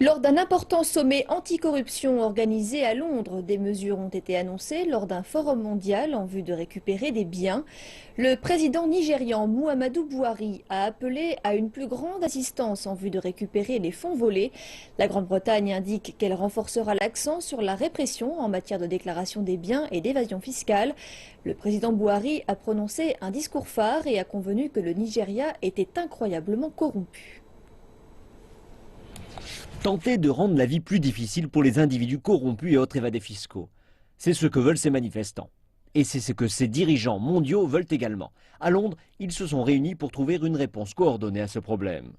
Lors d'un important sommet anticorruption organisé à Londres, des mesures ont été annoncées lors d'un forum mondial en vue de récupérer des biens. Le président nigérian Muhammadu Buhari a appelé à une plus grande assistance en vue de récupérer les fonds volés. La Grande-Bretagne indique qu'elle renforcera l'accent sur la répression en matière de déclaration des biens et d'évasion fiscale. Le président Buhari a prononcé un discours phare et a convenu que le Nigeria était incroyablement corrompu. Tenter de rendre la vie plus difficile pour les individus corrompus et autres évadés fiscaux. C'est ce que veulent ces manifestants. Et c'est ce que ces dirigeants mondiaux veulent également. À Londres, ils se sont réunis pour trouver une réponse coordonnée à ce problème.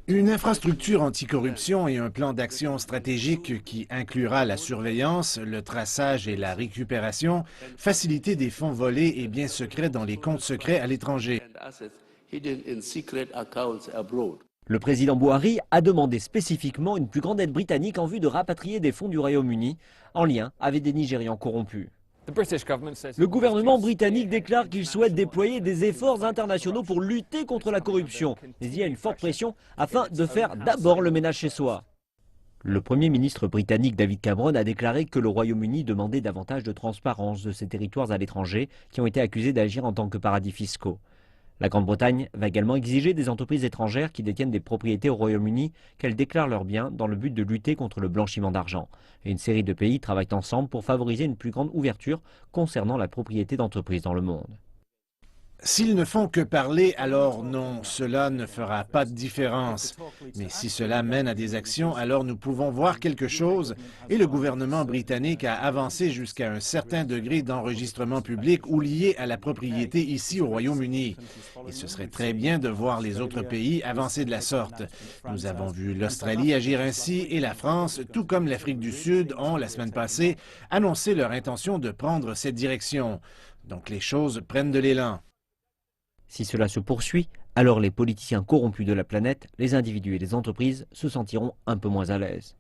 Une infrastructure anticorruption et un plan d'action stratégique qui inclura la surveillance, le traçage et la récupération, faciliter des fonds volés et biens secrets dans les comptes secrets à l'étranger. Le président Buhari a demandé spécifiquement une plus grande aide britannique en vue de rapatrier des fonds du Royaume-Uni en lien avec des Nigérians corrompus. Le gouvernement britannique déclare qu'il souhaite déployer des efforts internationaux pour lutter contre la corruption. Mais il y a une forte pression afin de faire d'abord le ménage chez soi. Le Premier ministre britannique David Cameron a déclaré que le Royaume-Uni demandait davantage de transparence de ses territoires à l'étranger qui ont été accusés d'agir en tant que paradis fiscaux. La Grande-Bretagne va également exiger des entreprises étrangères qui détiennent des propriétés au Royaume-Uni qu'elles déclarent leurs biens dans le but de lutter contre le blanchiment d'argent. Et une série de pays travaillent ensemble pour favoriser une plus grande ouverture concernant la propriété d'entreprises dans le monde. S'ils ne font que parler, alors non, cela ne fera pas de différence. Mais si cela mène à des actions, alors nous pouvons voir quelque chose. Et le gouvernement britannique a avancé jusqu'à un certain degré d'enregistrement public ou lié à la propriété ici au Royaume-Uni. Et ce serait très bien de voir les autres pays avancer de la sorte. Nous avons vu l'Australie agir ainsi et la France, tout comme l'Afrique du Sud, ont, la semaine passée, annoncé leur intention de prendre cette direction. Donc les choses prennent de l'élan. Si cela se poursuit, alors les politiciens corrompus de la planète, les individus et les entreprises se sentiront un peu moins à l'aise.